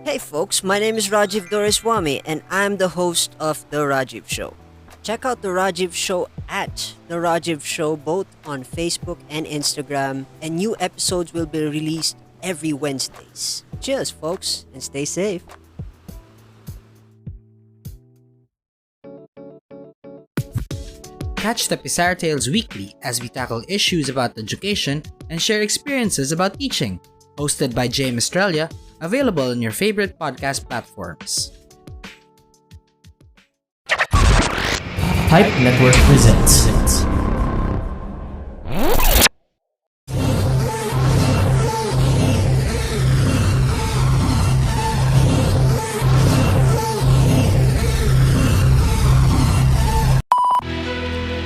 Hey folks, my name is Rajiv Doreswamy and I'm the host of The Rajiv Show. Check out The Rajiv Show at The Rajiv Show both on Facebook and Instagram, and new episodes will be released every Wednesdays. Cheers folks, and stay safe. Catch the Pizarra Tales weekly as we tackle issues about education and share experiences about teaching. Hosted by James Australia, available on your favorite podcast platforms. Type Network presents.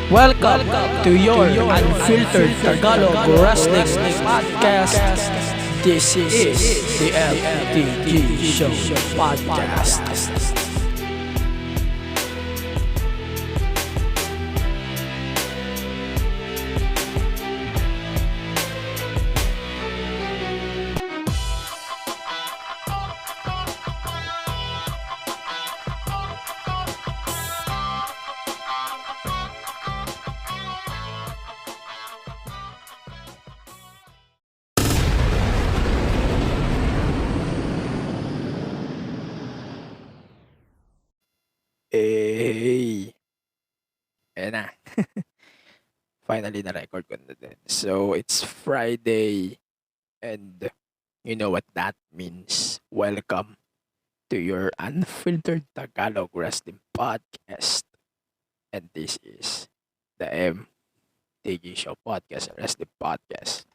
Welcome to your unfiltered Tagalog Wrestling Podcast. This is the LTG Show Podcast. Hey, ayan na. Finally, na-record ko na din. So, it's Friday and you know what that means. Welcome to your unfiltered Tagalog Wrestling Podcast. And this is the MTG Show Podcast, Wrestling Podcast.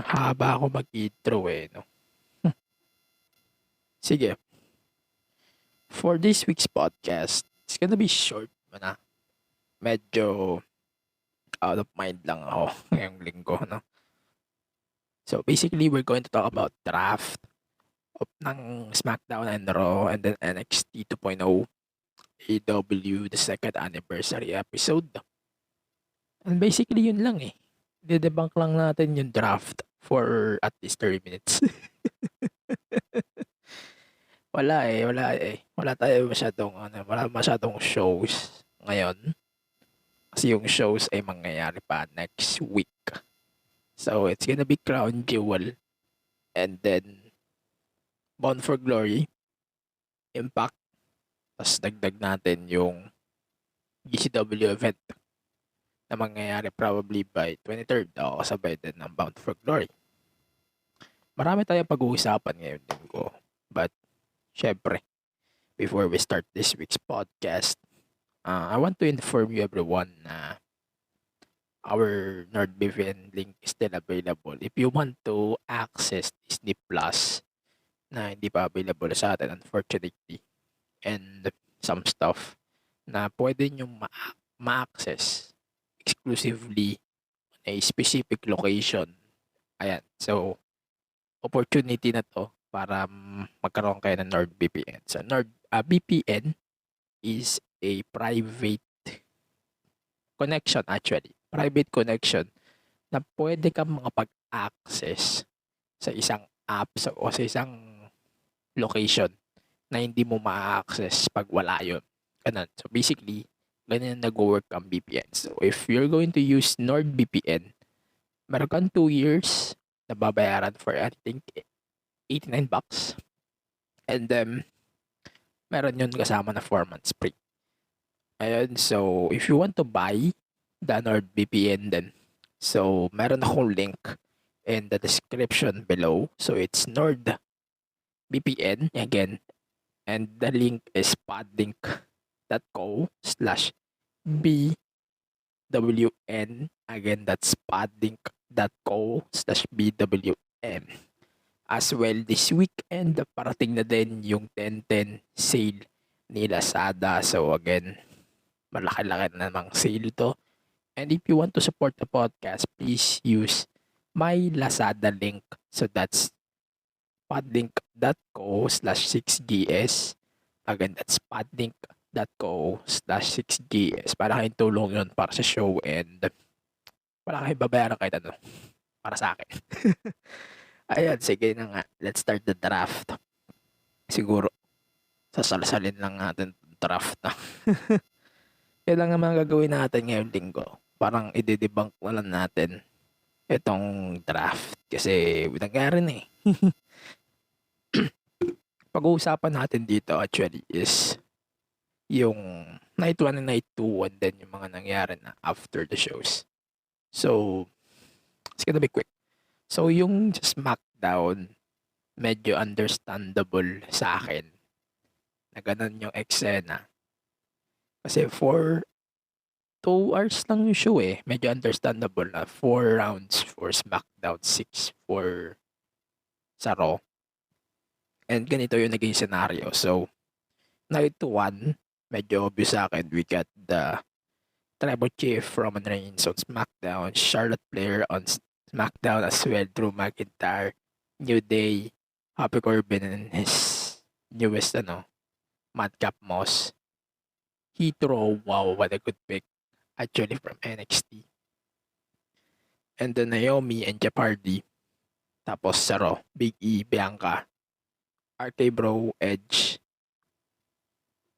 Haba ako mag-intro no? Sige. For this week's podcast, it's gonna be short na. Medyo out of mind lang ako ngayong linggo, no? So basically, we're going to talk about draft ng SmackDown and Raw and then NXT 2.0 AEW the second anniversary episode. And basically, yun lang eh. Debunk lang natin yung draft for at least 30 minutes. Wala eh. Wala tayo wala masyadong shows ngayon. Kasi yung shows ay mangyayari pa next week. So, it's gonna be Crown Jewel. And then, Bound for Glory, Impact. Tapos dagdag natin yung GCW event na mangyayari probably by 23rd. O kasabay din ng Bound for Glory. Marami tayong pag-uusapan ngayon linggo. But, syempre, before we start this week's podcast, I want to inform you everyone na our NordVPN link is still available. If you want to access Disney Plus na hindi pa available sa atin, unfortunately, and some stuff na pwede nyo ma-access exclusively on a specific location. Ayan. So, opportunity na to para magkaroon kayo ng NordVPN. So, VPN is a private connection actually. Private connection na pwede kang makapag-access sa isang app o sa isang location na hindi mo ma-access pag wala yun. Ganun. So, basically, ganyan nag-work ang VPN. So, if you're going to use NordVPN, meron kang 2 years na babayaran for, I think, $89. And then, meron yun kasama na 4 months free. Ayun, so, if you want to buy the NordVPN then, so, meron akong link in the description below. So, it's NordVPN, again, and the link is podlink.co/BWN. Again, that's podlink.co/BWN. As well, this weekend, parating na din yung 10-10 sale ni Lazada. So, again, malaki-laki na namang sale to. And if you want to support the podcast, please use my Lazada link. So, that's podlink.co/6gs. Again, that's podlink.co/6gs. Para kayong tulong yun para sa show and wala kayong babayaran kahit ano. para sa akin. Ayan, sige na nga. Let's start the draft. Siguro, sasalsalin lang natin yung draft na. Yan lang naman gagawin natin ngayong linggo. Parang i-debunk na lang natin itong draft. Kasi nangyari na eh. Pag-uusapan natin dito actually is yung night 1 and night 2 and then yung mga nangyari na after the shows. So, it's gonna be quick. So, yung SmackDown, medyo understandable sa akin na ganun yung eksena. Kasi 2 hours lang yung show eh. Medyo understandable na 4 rounds for SmackDown, 6 for sa Raw. And ganito yung naging scenario. So, night 1, medyo obvious sa akin. We got the Tribal Chief Roman Reigns on SmackDown, Charlotte Flair on SmackDown as well, Drew McIntyre, New Day, Happy Corbin and his newest Madcap Moss. Hitro, wow, what a good pick. Actually from NXT. And then Naomi and Jeff Hardy. Tapos sa Raw, Big E, Bianca, RK Bro, Edge,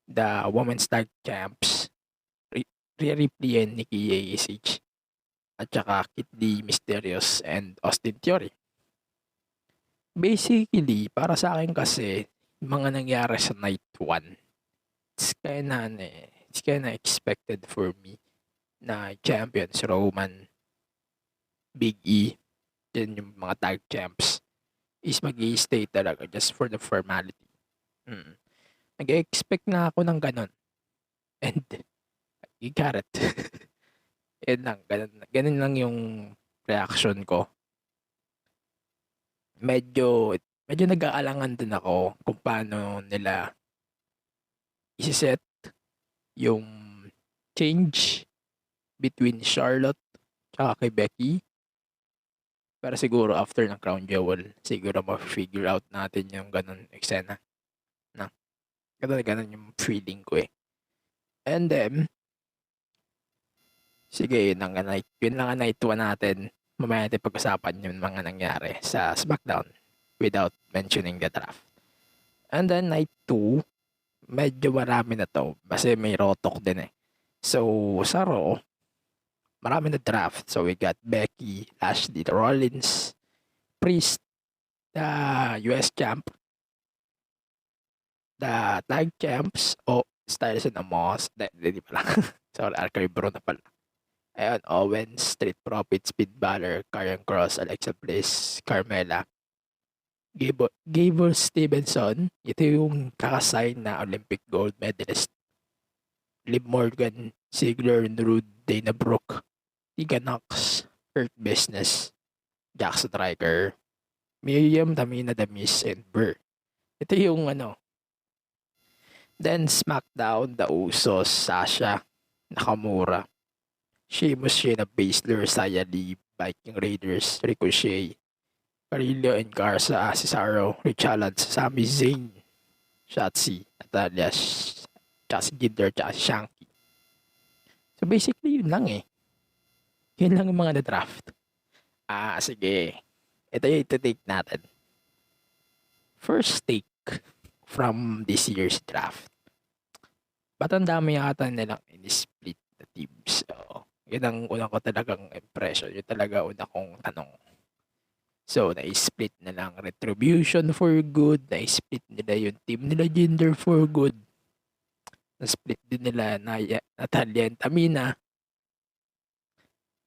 the Women's Tag Champs, Rhea Ripley and Nikki ASH, at saka Kid Lee, Mysterious, and Austin Theory. Basically, para sa akin kasi, mga nangyari sa night 1, it's kinda expected for me na champions, Roman, Big E, then yung mga tag champs, is mag-i-stay talaga just for the formality. Nag-expect na ako ng ganun. And, you got it. Yan lang, ganun lang yung reaction ko. Medyo nag-aalangan din ako kung paano nila isi-set yung change between Charlotte at kay Becky. Pero siguro after ng Crown Jewel, siguro ma-figure out natin yung ganun eksena. Ganun yung feeling ko eh. And then, sige, yun lang ang night 1 natin. Mamaya natin pag-usapan yung mga nangyari sa SmackDown without mentioning the draft. And then night 2, medyo marami na to kasi may Raw talk din eh. So, sa Raw, marami na draft. So, we got Becky, Lashley, Rollins, Priest, the US champ, the tag champs, Styles and Amos, hindi pala. Sorry, RK Bro na pala. Ayun, Owens, Street Profits, Speed Balor, Karrion Kross, Alexa Bliss, Carmella, Gable Stevenson, ito yung kakasign na Olympic gold medalist. Liv Morgan, Ziggler, Rude, Dana Brooke, Tegan Knox, Hurt Business, Jax Striker, Miriam, Tamina, The Miz, and Burr. Ito yung Then SmackDown, The Usos, Sasha, Nakamura, Sheamus, Shayna Baszler, Xia Li, Viking Raiders, Ricochet, Carrillo and Garza, Cesaro, Rich Alans, Sami Zayn, Shotzi, Natalia, Chasi Jinder, Chasi Shanky. So basically yun lang eh. Yun lang yung mga na-draft. Sige. Ito yung iti-take natin. First take from this year's draft. Ba't ang dami yata nilang in-split na teams? So, yun ang unang ko talagang impression. Yun talaga unang kong tanong. So, na-split na lang Retribution for good. Na-split nila yung team nila Jinder for good. Na-split din nila Natalia and Tamina.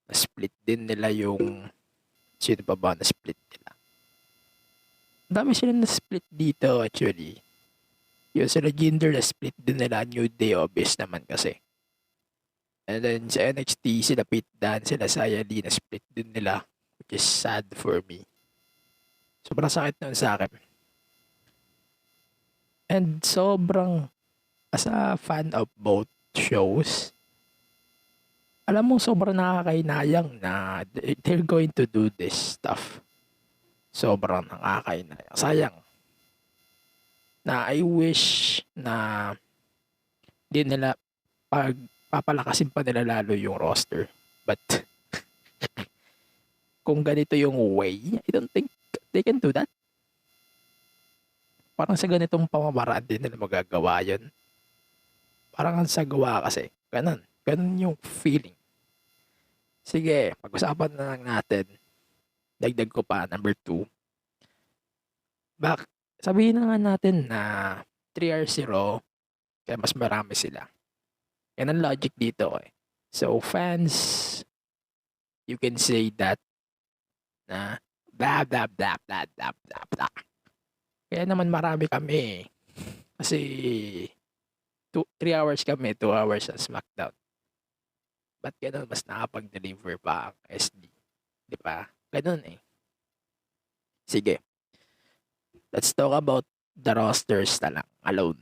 Na-split din nila yung sino pa ba na-split nila? Dami silang na-split dito actually. Yung sila Jinder na-split din nila. New Day obvious naman kasi. And then sa NXT sila Pete Dunne, sila Xia Li na-split din nila. Which is sad for me. Sobrang sakit nun sa akin. And sobrang, as a fan of both shows, alam mo, sobrang nakakainayang na they're going to do this stuff. Sobrang nakakainayang. Sayang. Na I wish na di nila papalakasin pa nila lalo yung roster. But kung ganito yung way, I don't think they can do that. Parang sa ganitong pamamaraan din nila magagawa yun. Parang ang sagawa kasi. Ganun. Ganun yung feeling. Sige, pag-usapan na lang natin. Dagdag ko pa, number 2. Sabihin na nga natin na 3R0, kaya mas marami sila. Yan ang logic dito eh. So, fans, you can say that na blah, blah, blah, blah, blah, blah, blah. Kaya naman marami kami. Kasi 3 hours kami, 2 hours sa SmackDown. Ba't ganun mas nakapag-deliver pa ang SD? Di ba? Ganun eh. Sige. Let's talk about the rosters na lang alone.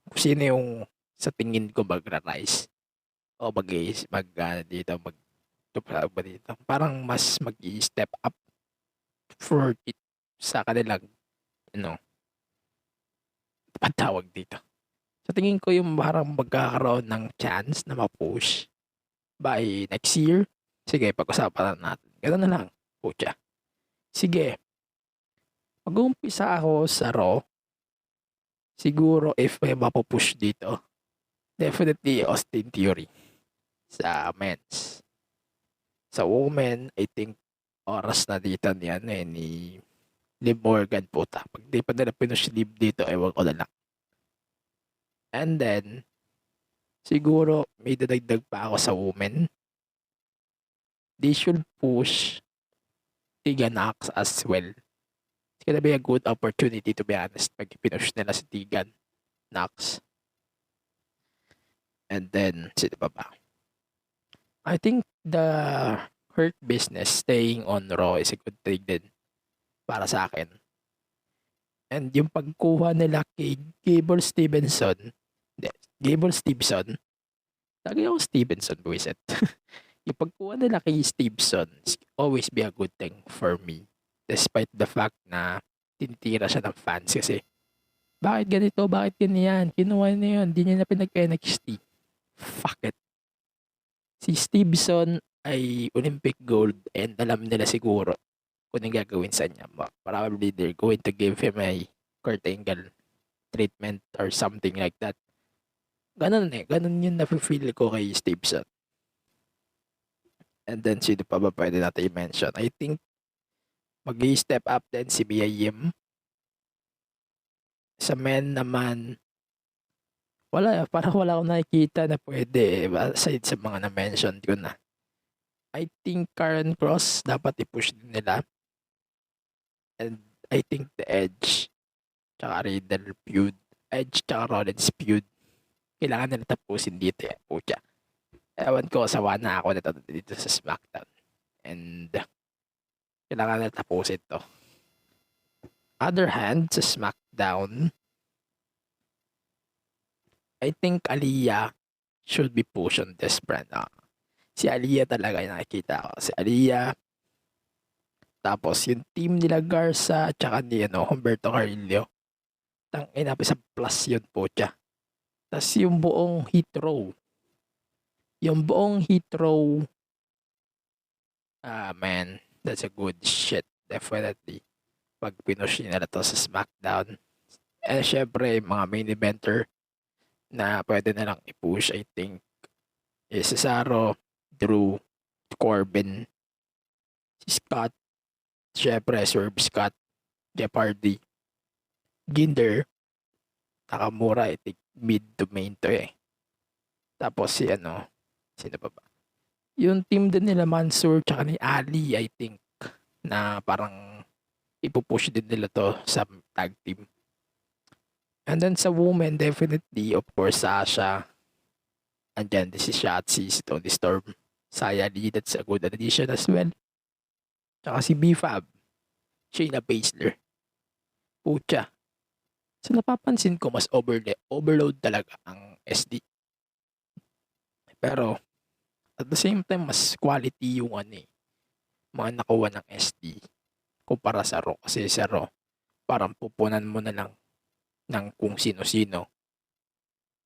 Kung sino yung sa tingin ko magra-rise o dito parang mas mag-i-step up for it sa kanilang patawag dito. Sa tingin ko yung parang magkakaroon ng chance na ma-push by next year. Sige, pag-usapan natin. Ganun na lang. Pucha. Sige. Mag-uumpisa ako sa Raw. Siguro if may mapupush dito, definitely Austin Theory sa men's. Sa women, I think oras na dito ni Liv Morgan puta. Pag di pa nila pinush Liv dito, ewan ko na lang. And then, siguro may dadagdag pa ako sa women. They should push Tegan Knox as well. It's gonna be a good opportunity to be honest pag pinush nila si Tegan Knox. And then, sino pa ba? I think the Hurt Business staying on Raw is a good thing din para sa akin. And yung pagkuha nila kay Gable Stevenson, lagi ako Stevenson, buwiset. Yung pagkuha nila kay Stevenson always be a good thing for me. Despite the fact na tinitira siya ng fans kasi bakit ganito, bakit ganyan, kinuha niya yun, di niya na pinag-NXT. Fuck it. Si Stevenson ay Olympic gold and alam nila siguro kung anong gagawin sa niya. Probably they're going to give him a Kurt Angle treatment or something like that. Ganun yung nafe-feel ko kay Stevenson. And then sino pa ba pwede natin i-mention? I think mag-i-step up din si Mia Yim. Sa men naman, parang wala akong nakikita na pwede aside sa mga na-mention ko na. I think Karen Cross dapat i-push din nila. And I think the Edge tsaka Riddle feud, Edge tsaka Rollins feud, kailangan nila tapusin dito eh. Pucha. Ewan ko, sawa na ako dito sa SmackDown. And kailangan nila tapusin to. Other hand, sa SmackDown, I think Aliyah should be pushed on this brand. Si Aliyah talaga yung nakikita ko. Si Aliyah. Tapos yung team nila Garza at saka ni Humberto Carrillo. Tangina, sa plus yun po siya. Tapos yung buong Heat Row. Man, that's a good shit. Definitely. Pag pinush nila to sa SmackDown. And syempre, mga main eventer na pwede na lang i-push, I think, is Cesaro, Drew, Corbin, si Scott, syempre, Swerve Scott, Jeff Hardy, Jinder, Nakamura, I think, mid to main to eh. Tapos si sino pa ba? Yung team din nila Mansoor tsaka ni Ali, I think, na parang ipupush din nila to sa tag team. And then sa women, definitely, of course, Sasha. Andyan din si Shotzi, si Toni Storm. Saya Lee, that's a good addition as well. Tsaka si B-Fab. Shayna Baszler. Pucha. So napapansin ko, mas overload talaga ang SD. Pero, at the same time, mas quality yung mga nakuha ng SD kumpara sa Raw. Kasi sa Raw, parang pupunan mo na lang ng kung sino-sino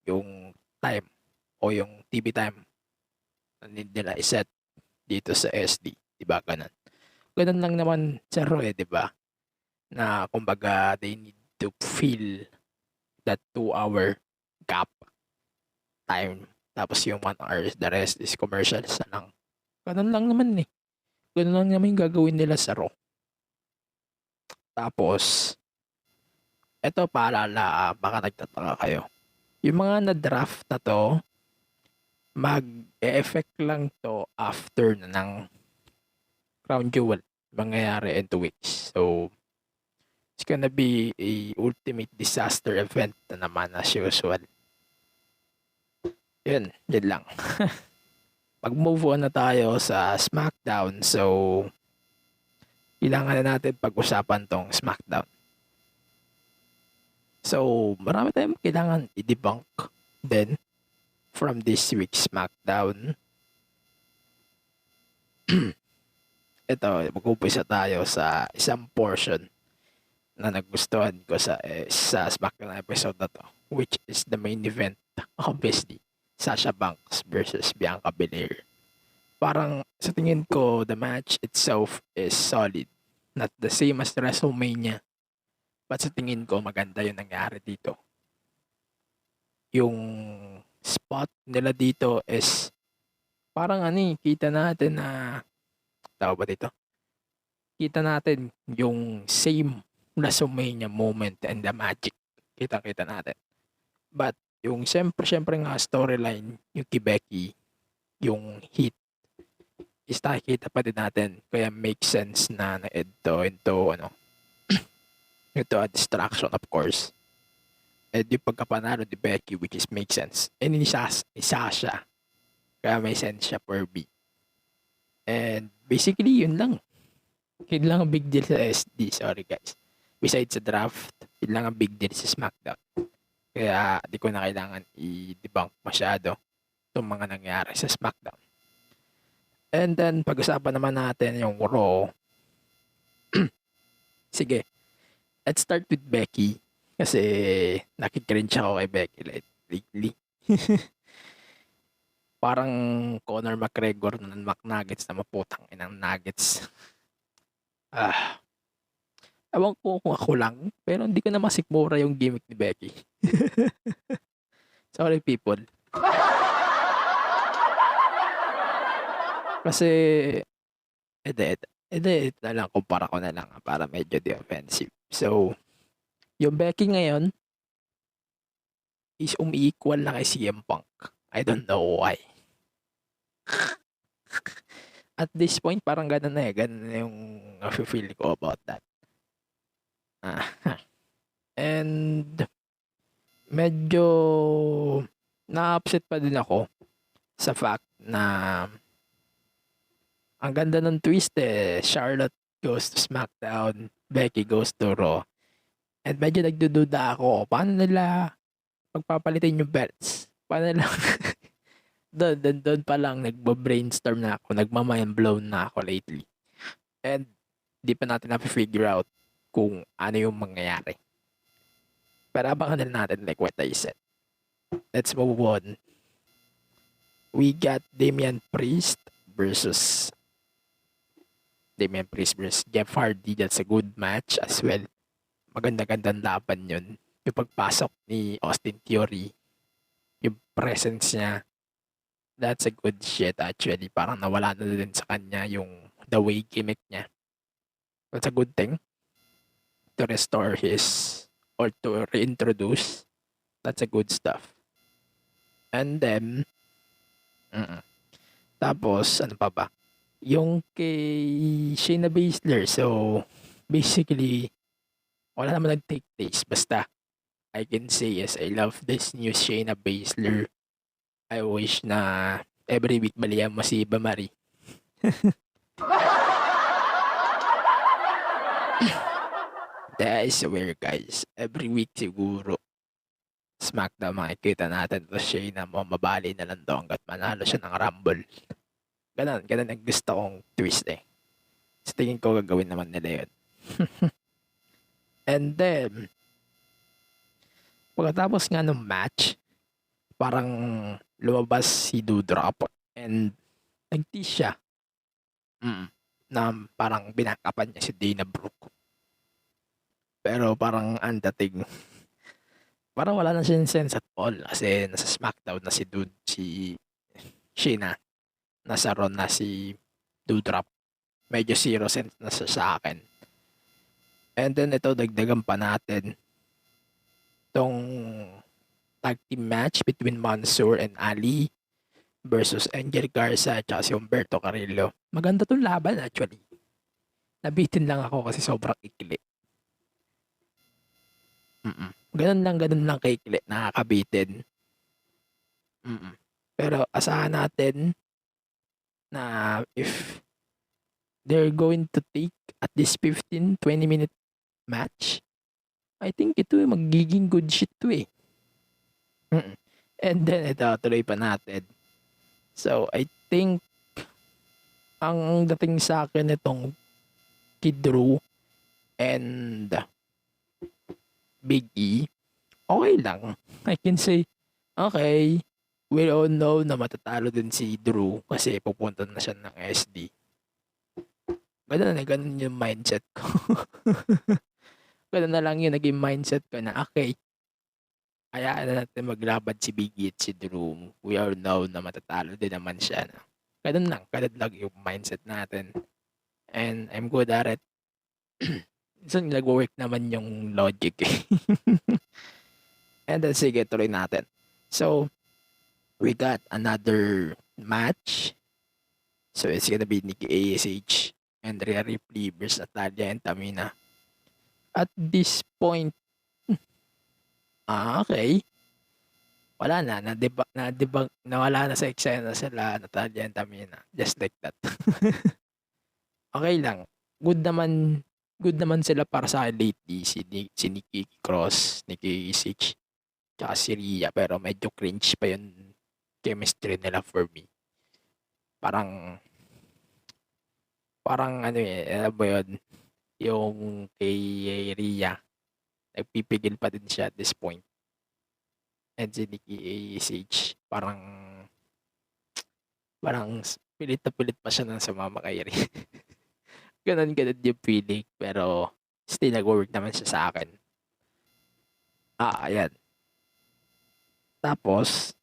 yung time o yung TV time na nila iset dito sa SD. Diba ganun? ganun lang naman sa Raw di ba? Na kumbaga they need to fill that 2-hour gap time. Tapos yung 1 hour, the rest is commercials na lang. Ganun lang naman eh. Ganun lang naman yung gagawin nila sa Raw. Tapos, eto paalala, baka nagtataka kayo. Yung mga na-draft na to, mag-e-effect lang to after na ng Crown Jewel. Mangyayari in 2 weeks. So, it's gonna be a ultimate disaster event na naman as usual. Yun lang. Mag-move on na tayo sa SmackDown. So, kailangan na natin pag-usapan tong SmackDown. So, marami tayong kailangan i-debunk then from this week's SmackDown. Ito, mag-umpisa tayo sa isang portion na nagustuhan ko sa SmackDown episode na to, which is the main event, obviously, Sasha Banks versus Bianca Belair. Parang sa tingin ko, the match itself is solid. Not the same as WrestleMania. But sa tingin ko, maganda yung nangyari dito. Yung spot nila dito is parang kita natin na tawag ba dito? Kita natin yung same WrestleMania moment and the magic. Kita natin. But yung syempre nga storyline, yung kay Becky, yung heat, is nakikita pa din natin. Kaya make sense na ito a distraction of course. And yung pagkapanalo ni Becky, which is make sense. And ni Sasha, kaya may sense siya per beat. And basically, yun lang. Yun lang ang big deal sa SD. Sorry guys. Besides sa draft, yun lang ang big deal sa SmackDown. Kaya di ko na kailangan i-debunk masyado itong mga nangyari sa SmackDown. And then, pag-usapan naman natin yung Raw. Sige. Let's start with Becky. Kasi nakikringe ako kay Becky lately. Parang Conor McGregor na ng McNuggets na maputang inang nuggets. Ewan ko kung ako lang, pero hindi ko na masikmura yung gimmick ni Becky. Sorry people. Kasi, ito na lang, kumpara ko na lang para medyo defensive. So, yung Becky ngayon is umi-equal na kay CM Punk. I don't know why. At this point, parang ganun na ganun na yung feel ko about that. And medyo na-upset pa din ako sa fact na ang ganda ng twist Charlotte goes to SmackDown, Becky goes to Raw. And medyo nagdududa ako, paano nila pagpapalitin yung belts? Paano nila doon pa lang nagbo-brainstorm na ako, nagma-mind blown na ako lately. And di pa natin na-figure out kung ano yung mangyayari. Pero abangan na natin like what I said. Let's move on. We got Damian Priest versus Jeff Hardy. That's a good match as well. Maganda-gandang laban yun. Yung pagpasok ni Austin Theory, yung presence niya, that's a good shit actually. Parang nawala na din sa kanya yung the way gimmick niya. That's a good thing. To restore his, or to reintroduce. That's a good stuff. And then, tapos, ano pa ba? Yung kay Shayna Baszler. So, basically, wala naman nag-take place. Basta, I can say yes, I love this new Shayna Baszler. I wish na every week baliyan mo si Iba Marie. That is weird guys. Every week siguro SmackDown makikita natin to Shayna mo mabali na lang daw hanggat manalo siya ng Rumble. Ganun ang gusto kong twist Sa tingin ko gagawin naman nila yun. And then pagkatapos nga ng match, parang lumabas si Doudrop and nag-tease siya. na parang binakapan niya si Dana Brooke. Pero parang ang dating, parang wala na siyang sense at all kasi nasa SmackDown na si Sheena, nasa Raw na si Doudrop. Medyo zero sense na siya sa akin. And then ito, dagdagan pa natin tong tag team match between Mansoor and Ali versus Angel Garza at si Humberto Carrillo. Maganda tong laban actually. Nabitin lang ako kasi sobrang ikli. Ganun lang kaikli, nakakabitin. Pero asahan natin na if they're going to take at this 15-20 minute match, I think ito yung magiging good shit to eh. And then ito, tuloy pa natin. So I think ang dating sa akin itong Kid Drew and Big E, okay lang. I can say, okay, we all know na matatalo din si Drew kasi pupunta na siya ng SD. Ganun yung mindset ko. Ganun na lang yung naging mindset ko na, okay, hayaan na natin maglaban si Big E at si Drew. We all know na matatalo din naman siya. Ganun lang yung mindset natin. And I'm good at it. So, nag-work naman yung logic. And then, sige, tuloy natin. So, we got another match. So, it's gonna be Nikki ASH and Rhea Ripley versus Natalya and Tamina. At this point, okay. Wala na, nawala na sa eksena sila, Natalya and Tamina. Just like that. Okay lang. Good naman sila para sa lately. Si Nikki Cross, Nikki ASH, tsaka si Rhea. Pero medyo cringe pa yung chemistry nila for me. Parang ano alam mo yun, yung kay Rhea, nagpipigil pa din siya at this point. And si Nikki ASH, parang pilit na pilit pa siya nang sumama kay Rhea. Ganun yung feeling, pero still nag-work naman siya sa akin. Ayan. Tapos,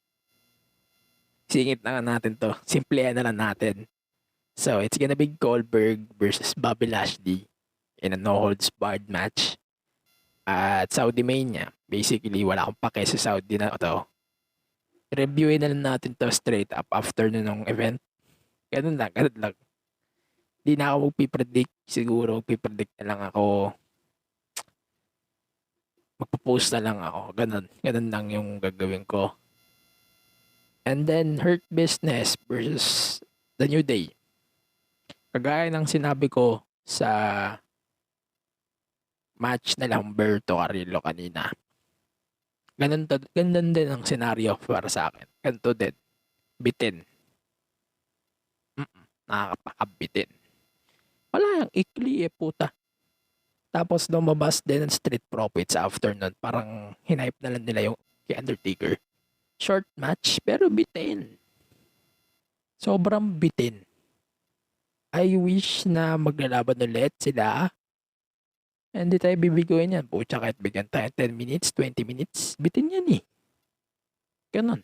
singit na natin to. Simplehan na lang natin. So, it's gonna be Goldberg versus Bobby Lashley in a no-holds-barred match at Saudi Mania. Basically, wala akong pake sa Saudi na to. Reviewin na lang natin to straight up after nung event. Ganun lang. Di na ako magpipredict. Siguro magpipredict na lang ako. Magpo-post na lang ako. Ganun lang yung gagawin ko. And then, Hurt Business versus The New Day. Kagaya ng sinabi ko sa match na Humberto Carrillo kanina. Ganun din ang senaryo para sa akin. Ganito din. Bitin. Nakakapakabitin. Wala yung ikli puta. Tapos lumabas din ng Street Profits after nun. Parang hinipe na lang nila yung kay Undertaker. Short match pero bitin. Sobrang bitin. I wish na maglalaban ulit sila. Hindi tayo bibiguin yan. Pucha, kahit bigyan tayo 10 minutes, 20 minutes. Bitin yan eh. Ganon.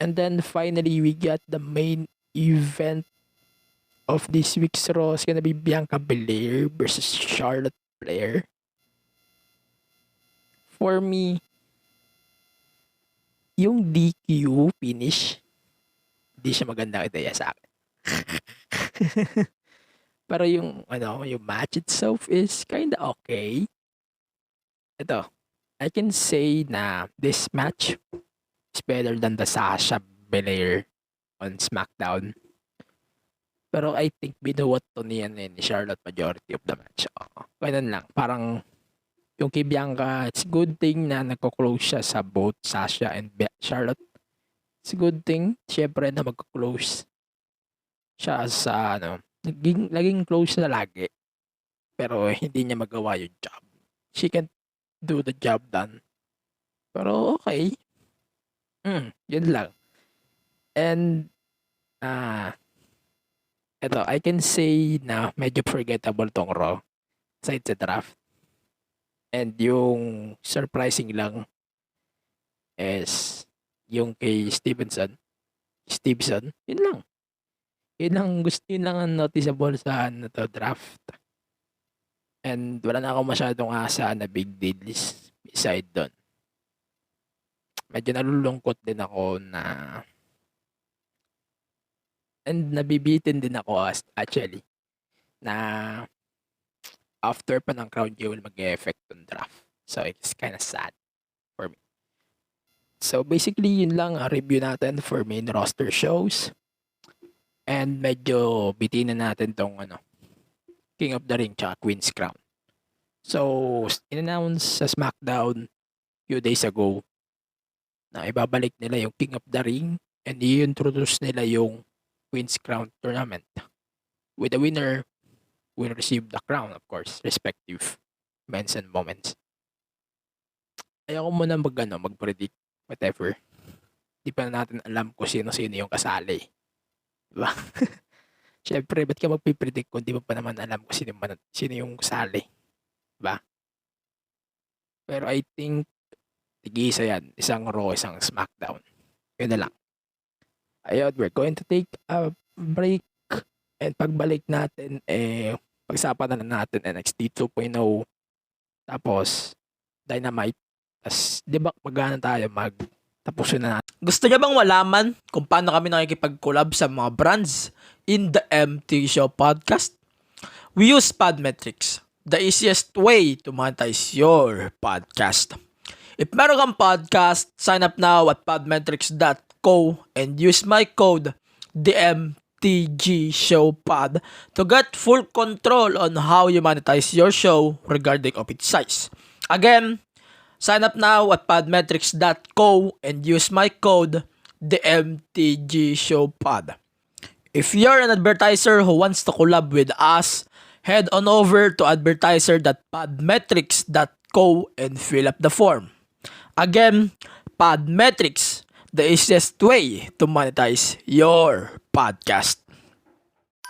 And then finally, we got the main event of this week's Raw. It's gonna be Bianca Belair versus Charlotte Flair. For me, yung DQ finish, hindi siya magandang ideya sa akin. Pero yung match itself is kinda okay. Ito, I can say na this match is better than the Sasha Belair on SmackDown. Pero I think binuwat to ni Charlotte majority of the match. Ganun lang. Parang yung kay Bianca, it's good thing na nagko-close siya sa both Sasha and Charlotte. It's a good thing, syempre na magko-close siya sa laging close na lagi. Pero hindi niya magawa yung job. She can do the job done. Pero okay. Yun lang. And Ito, I can say na medyo forgettable tong Raw aside sa draft. And yung surprising lang is yung kay Stevenson, yun lang. Yun lang ang noticeable sa ano to, draft. And wala na ako masyadong asa na big deals beside doon. Medyo nalulungkot din ako and nabibitin din ako actually na after pa ng crown jewel mag-e-effect on draft. So it's kind of sad for me. So basically yun lang ang review natin for main roster shows. And medyo bitin na natin tong King of the Ring tsaka Queen's Crown. So in-announce sa SmackDown few days ago na ibabalik nila yung King of the Ring and i-introduce nila yung Queen's Crown tournament. With the winner will receive the crown, of course, respective men's and moments. Ayoko muna mag-predict, whatever. Di pa natin alam kung sino-sino yung kasali. Diba? Siyempre, ba't ka magpipredict kung di mo pa naman alam kung sino yung kasali? Diba? Pero I think, tig-isa yan. Isang Raw, isang SmackDown. Yun na lang. Ayun, we're going to take a break. And pagbalik natin, pagsapan na natin NXT 2.0. Tapos, Dynamite. Tapos, di ba magana tayo tapusin na natin. Gusto niyo bang malaman kung paano kami nakikipag-collab sa mga brands in the MT Show podcast? We use Podmetrics, the easiest way to monetize your podcast. If meron kang podcast, sign up now at podmetrics.co and use my code DMTGShowPod to get full control on how you monetize your show regarding of its size. Again, sign up now at podmetrics.co and use my code DMTGShowPod. If you're an advertiser who wants to collab with us, head on over to advertiser.podmetrics.co and fill up the form. Again, Podmetrics, the easiest way to monetize your podcast.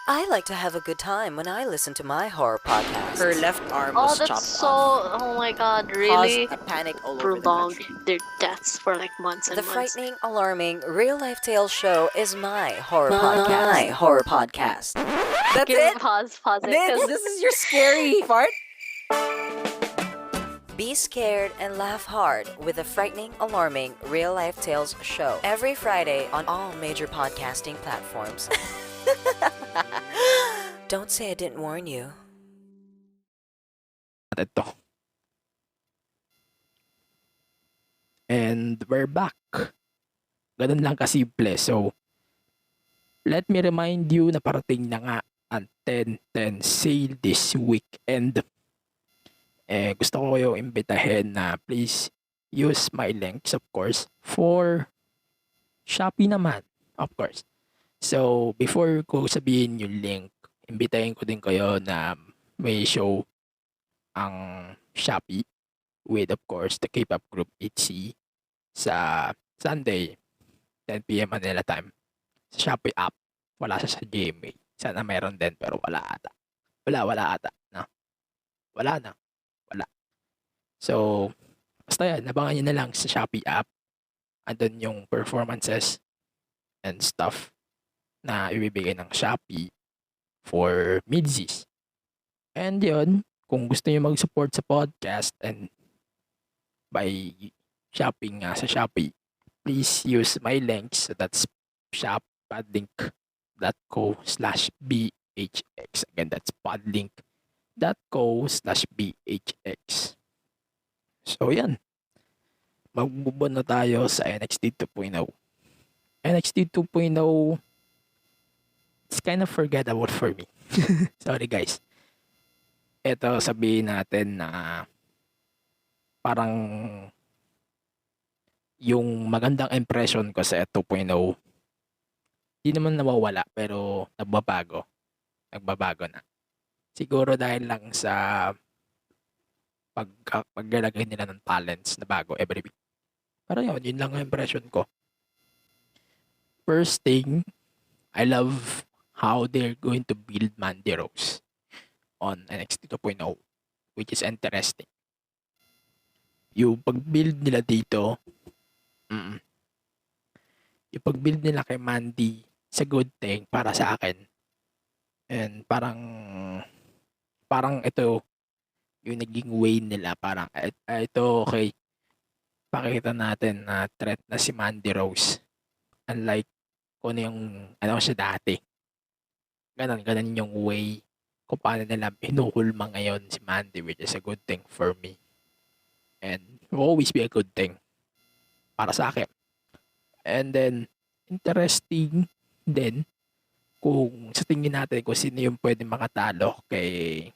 I like to have a good time when I listen to my horror podcast. Her left arm Oh, was that's chopped so. off. Oh my god, really? Caused a panic all over the Prolonged country. their deaths for like months and The months. frightening, alarming, real-life tale show is my horror podcast. My horror podcast. That's Give it? it pause it. This, 'cause this is your scary part. Be scared and laugh hard with the frightening, alarming, real-life tales show. Every Friday on all major podcasting platforms. Don't say I didn't warn you. Ito. And we're back. Ganun lang kasimple. So, let me remind you na parating na nga ang 10-10 sale this weekend. Gusto ko yung imbitahin na please use my links, of course, for Shopee naman, of course. So, before ko sabihin yung link, imbitahin ko din kayo na may show ang Shopee with, of course, the K-pop group HC sa Sunday, 10 p.m. Manila time. Sa Shopee app, wala siya sa GMA. Sana meron din, pero wala ata. Wala ata. No? Wala na. So, basta yan, nabangan nyo na lang sa Shopee app. Andun yung performances and stuff na ibibigay ng Shopee for midsies. And yun, kung gusto nyo mag-support sa podcast and by shopping sa Shopee, please use my links. That's podlink.co/bhx. Again, that's podlink.co/bhx. So, yan. Magbubon na tayo sa NXT 2.0. NXT 2.0, it's kind of forgettable for me. Sorry, guys. Ito, sabihin natin na parang yung magandang impression ko sa 2.0, di naman nawawala, pero nagbabago na. Siguro dahil lang sa paglalagay nila ng talents na bago every week. Pero yun lang ang impression ko. First thing, I love how they're going to build Mandy Rose on NXT 2.0, which is interesting. Yung pag-build nila dito, mm, yung pag-build nila kay Mandy, it's a good thing para sa akin. And parang ito, yung naging way nila, parang ito, okay, pakita natin na threat na si Mandy Rose. Unlike kung ano yung, ano siya dati. Ganon yung way kung paano nila hinuhulma ngayon si Mandy, which is a good thing for me. And will always be a good thing para sa akin. And then, interesting din kung sa tingin natin kung sino yung pwede makatalo kay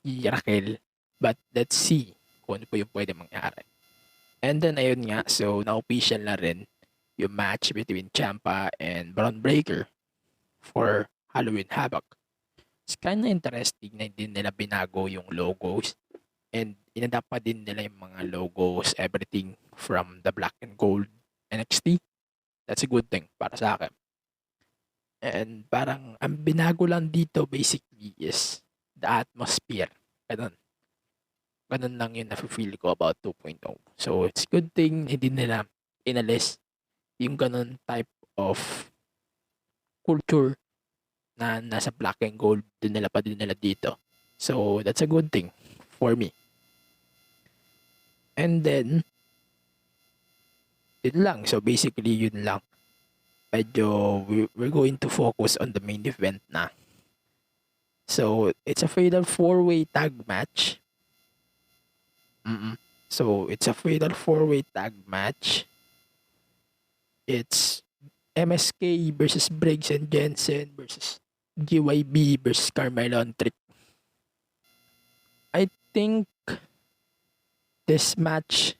Raquel. But let's see kung ano po yung pwede mangyari. And then, ayun nga, so na-official na rin yung match between Ciampa and Braun Breaker for Halloween Havoc. It's kinda interesting na hindi nila binago yung logos and inadapt pa din nila yung mga logos, everything from the black and gold NXT. That's a good thing para sa akin. And parang ang binago lang dito basically is the atmosphere. Ganun lang yung nafe-feel ko about 2.0. So it's good thing hindi nila inalis yung ganun type of culture na nasa black and gold din nila dito. So that's a good thing for me. And then yun lang. So basically yun lang. Medyo we're going to focus on the main event na. So it's a fatal 4-way tag match. So it's a fatal 4-way tag match. It's MSK versus Briggs and Jensen versus GYB versus Carmelo and Trick. I think this match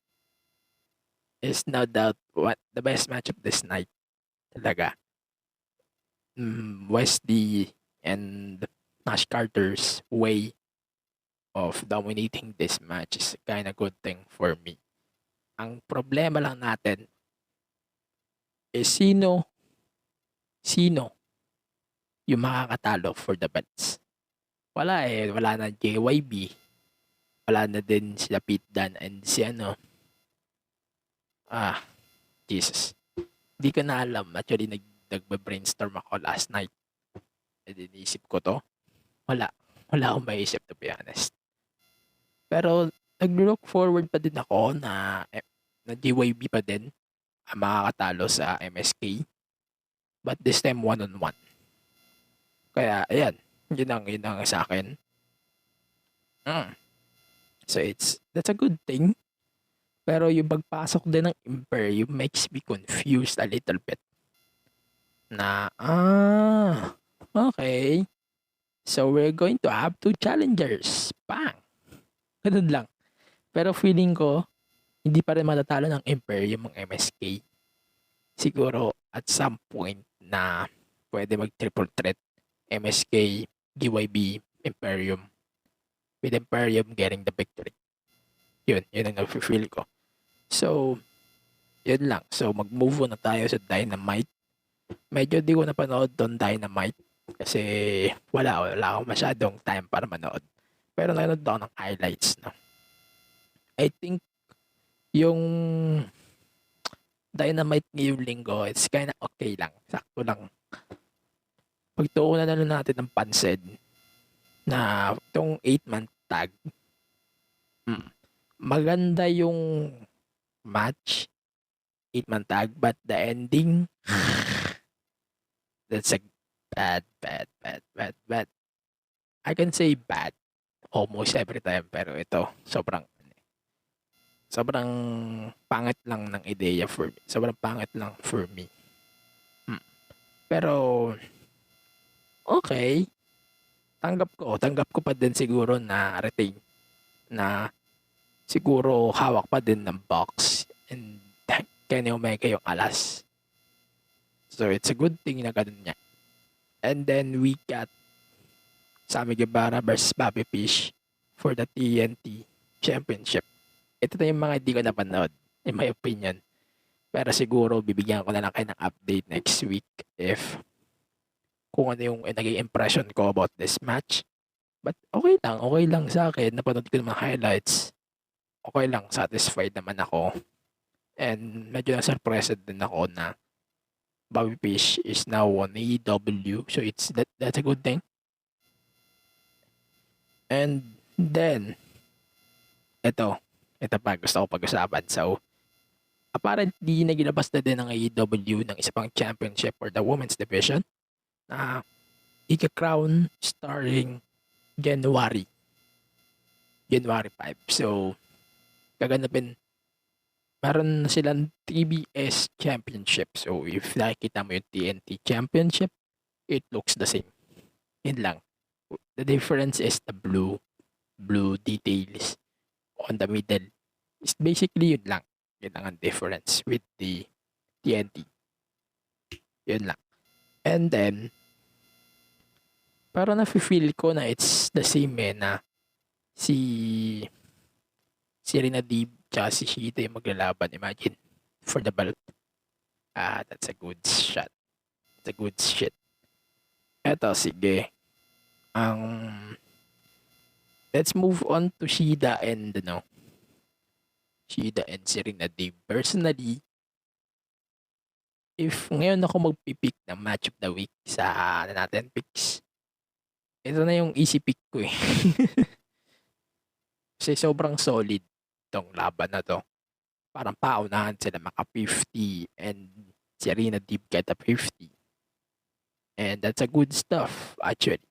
is no doubt what the best match of this night. Talaga. Wesley and Nash Carter's way of dominating this match is kind of good thing for me. Ang problema lang natin is sino yung makakatalo for the belts. Wala na JYB. Wala na din sila Pete Dunne and si Jesus. Hindi ko na alam. Actually, nagbe-brainstorm ako last night. Inisip ko to. Wala akong maisip, to be honest. Pero, nag-look forward pa din ako na JYB pa din ang makakatalo sa MSK. But this time, one-on-one. Kaya, ayan. Yun ang sa akin. So, that's a good thing. Pero yung pagpasok din ng Imperium makes me confused a little bit. Na, okay. So, we're going to have 2 challengers. Bang! Ganun lang. Pero feeling ko, hindi pa rin matatalo ng Imperium ang MSK. Siguro, at some point na pwede mag-triple threat. MSK, GYB, Imperium. With Imperium getting the victory. Yun ang feel ko. So, yun lang. So, mag-move on na tayo sa Dynamite. Medyo di ko napanood doon Dynamite. Kasi wala akong masyadong time para manood. Pero nanood ako ng highlights. No? I think yung Dynamite ngayong linggo, it's kinda okay lang. Sakto lang. Pagtuunan na natin ng pansin na itong 8-man tag, maganda yung match, 8-man tag, but the ending, that's a bad. I can say bad almost every time, pero ito, sobrang pangit lang ng ideya for me. Sobrang pangit lang for me. Pero, okay. Tanggap ko pa din siguro na retain. Na siguro hawak pa din ng box. And Kenny Omega yung alas. So, it's a good thing na ganun niya. And then, we got Sammy Guevara versus Bobby Fish for the TNT Championship. Ito na yung mga hindi ko napanood, in my opinion. Pero siguro bibigyan ko na lang kayo ng update next week if kung ano yung naging impression ko about this match. But okay lang sa akin. Napanood ko naman highlights. Okay lang, satisfied naman ako. And medyo na-surprised din ako na Bobby Fish is now on AEW. So that's a good thing. And then, ito pa gusto ko pag-usapan. So, apparently, nagilabas na din ng AEW ng isa pang championship for the women's division na ika-crown starting January 5. So, kaganapin, meron na silang TBS championship. So, if nakikita mo yung TNT championship, it looks the same. Yun lang. The difference is the blue details on the middle. It's basically yun lang. Yun lang ang difference with the TNT. Yun lang. And then, parang nafe-feel ko na it's the same na si Serena Deeb tsaka si Shida yung maglalaban. Imagine, for the belt. That's a good shot. That's a good shit. Eto, sige. Let's move on to Shida and Serena Deeb. Personally, if ngayon ako magpipick ng match of the week sa natin picks, ito na yung easy pick ko eh. Kasi sobrang solid tong laban na to. Parang paunahan sila maka 50 and Serena Deeb get a 50. And that's a good stuff actually.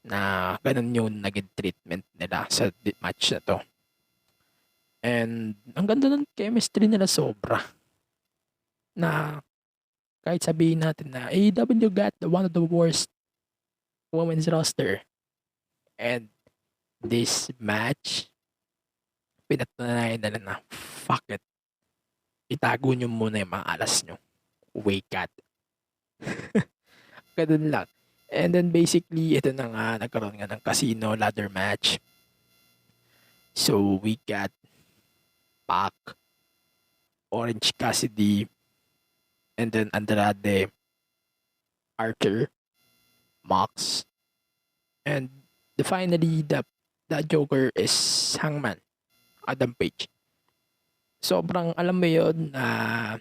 Na ganun yung naging treatment nila sa match na to. And ang ganda ng chemistry nila sobra. Na kahit sabihin natin na AEW got one of the worst women's roster. And this match, pinatunayan nila na fuck it. Itago nyo muna yung mga alas nyo. Wake up. Ganun lang. And then basically, ito na nga, nagkaroon nga ng casino ladder match. So we got Pac, Orange Cassidy, and then Andrade, Archer, Mox, and finally the Joker is Hangman, Adam Page. Sobrang alam mo yun na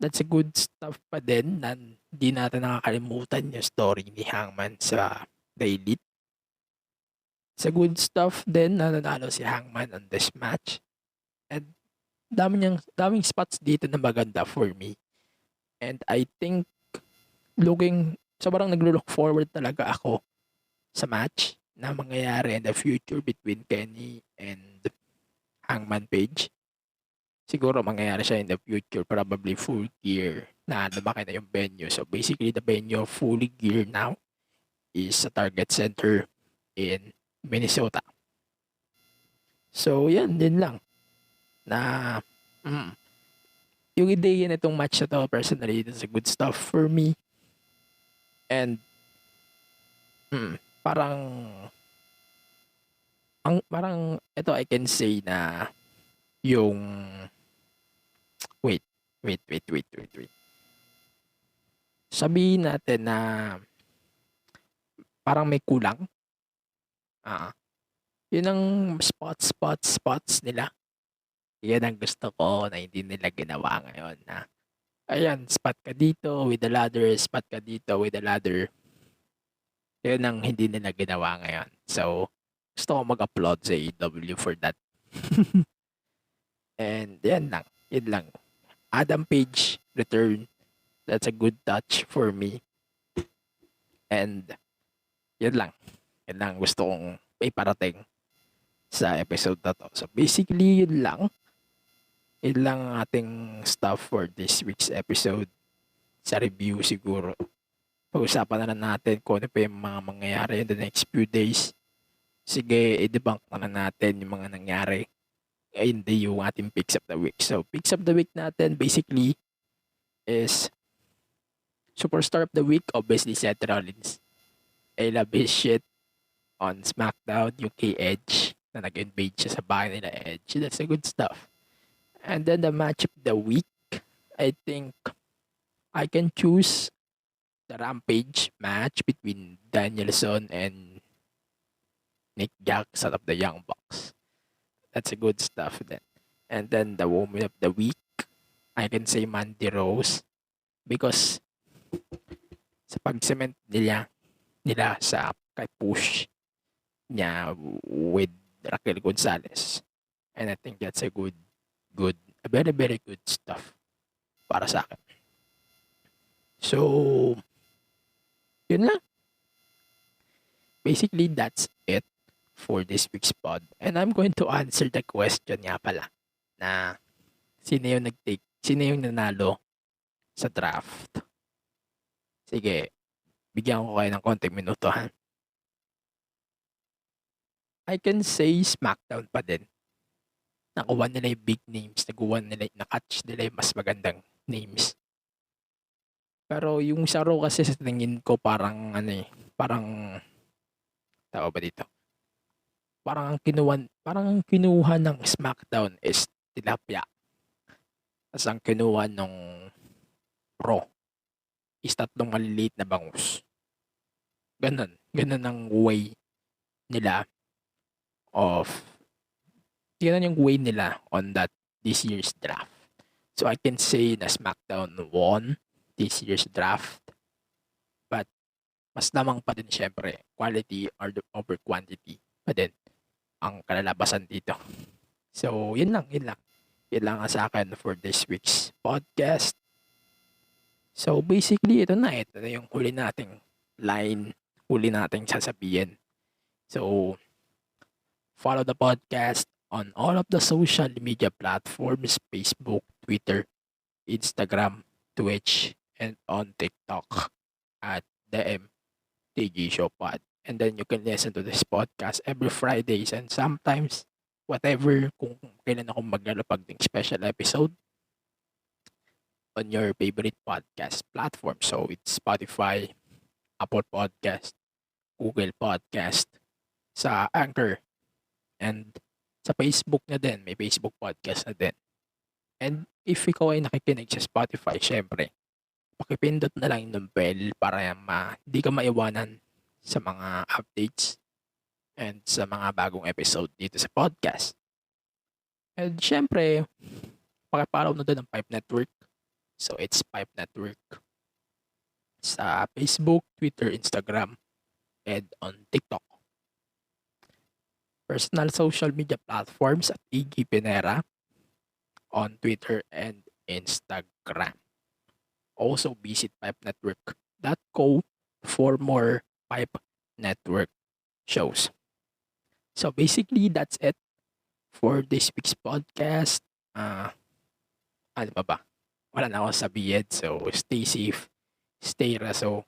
that's a good stuff pa din na hindi natin nakakalimutan yung story ni Hangman sa The Elite. It's a good stuff din na nanalo si Hangman on this match. And daming spots dito na maganda for me. And I think sobrang naglo-look forward talaga ako sa match na mangyayari in the future between Kenny and Hangman Page. Siguro mangyayari siya in the future, probably Full Gear na lumaki na yung venue. So basically the venue of Full Gear now is sa Target Center in Minnesota. So yan, din lang. Na yung ideya nitong match na to, personally, it's a good stuff for me. And parang ito I can say na yung wait. Sabihin natin na parang may kulang. Yun ang spots nila. Yan ang gusto ko na hindi nila ginawa ngayon na ayan, spot ka dito with the ladder, spot ka dito with the ladder. Yan ang hindi nila ginawa ngayon. So, gusto ko mag-applaud sa AEW for that. And yan lang. Adam Page return. That's a good touch for me. And yan lang gusto kong iparating sa episode na to. So basically yun lang ang ating stuff for this week's episode. Sa review siguro, pag-usapan na lang natin kung ano pa yung mga mangyayari in the next few days. Sige, i-debunk na lang natin yung mga nangyari. Hindi yung ating picks of the week. So, picks of the week natin basically is Superstar of the Week, obviously Seth Rollins. I love his shit on SmackDown, UK Edge, na nag-invade siya sa bahay nila Edge. That's a good stuff. And then the match of the week, I think I can choose the Rampage match between Danielson and Nick Jax out of the Young Bucks. That's a good stuff then. And then the Woman of the Week, I can say Mandy Rose because sa pag-cement nila sa kay push niya with Raquel Gonzalez. And I think that's a a very, very good stuff para sa akin. So, yun lang. Basically, that's it for this week's pod. And I'm going to answer the question nga pala na sino yung nanalo sa draft. Sige, bigyan ko kayo ng konting minuto ha. I can say SmackDown pa din. Nakuha nila yung big names, na-catch nila yung mas magandang names. Pero yung sa Raw kasi sa tingin ko parang tao ba dito? Parang ang kinuha ng SmackDown is tilapia. Tapos ang kinuha ng Raw is tatlong maliliit na bangus. Ganun ang way nila on that this year's draft. So I can say na SmackDown won this year's draft. But mas lamang pa din syempre quality over quantity pa din ang kalalabasan dito. So yun lang. Yun lang sa akin for this week's podcast. So basically ito na yung huli nating line, huli nating sasabihin. So follow the podcast on all of the social media platforms, Facebook, Twitter, Instagram, Twitch, and on TikTok at the MTG Show Pod. And then you can listen to this podcast every Fridays and sometimes whatever kung kailan ako maglalapag ng special episode on your favorite podcast platform. So it's Spotify, Apple Podcast, Google Podcast, sa Anchor, and sa Facebook na din, may Facebook podcast na din. And if ikaw ay nakikinig sa Spotify, syempre, pakipindot na lang yung bell para di ka maiwanan sa mga updates and sa mga bagong episode dito sa podcast. And syempre, pakipollow na din ang Pipe Network. So it's Pipe Network sa Facebook, Twitter, Instagram, and on TikTok. Personal social media platforms at Iggy Pinera on Twitter and Instagram. Also visit pipenetwork.co for more Pipe Network shows. So basically that's it for this week's podcast. Ano pa ba? Wala na akong sabihin. So stay safe, stay raso,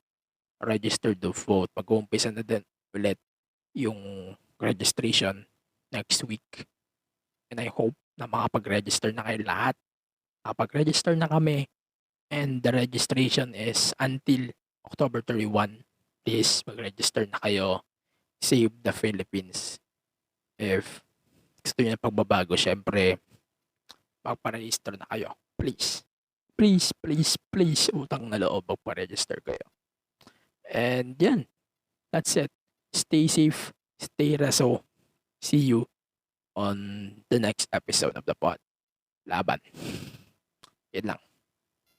register to vote. Mag-uumpisa na din ulit yung registration next week. And I hope na makapag-register na kayo lahat. Makapag-register na kami. And the registration is until October 31. Please, mag-register na kayo. Save the Philippines. If gusto nyo na pagbabago, syempre, magpa-register na kayo. Please. Please, please, please, utang na loob, magpa-register kayo. And yan. That's it. Stay safe. Stay raso. See you on the next episode of the pod. Laban. Yan lang.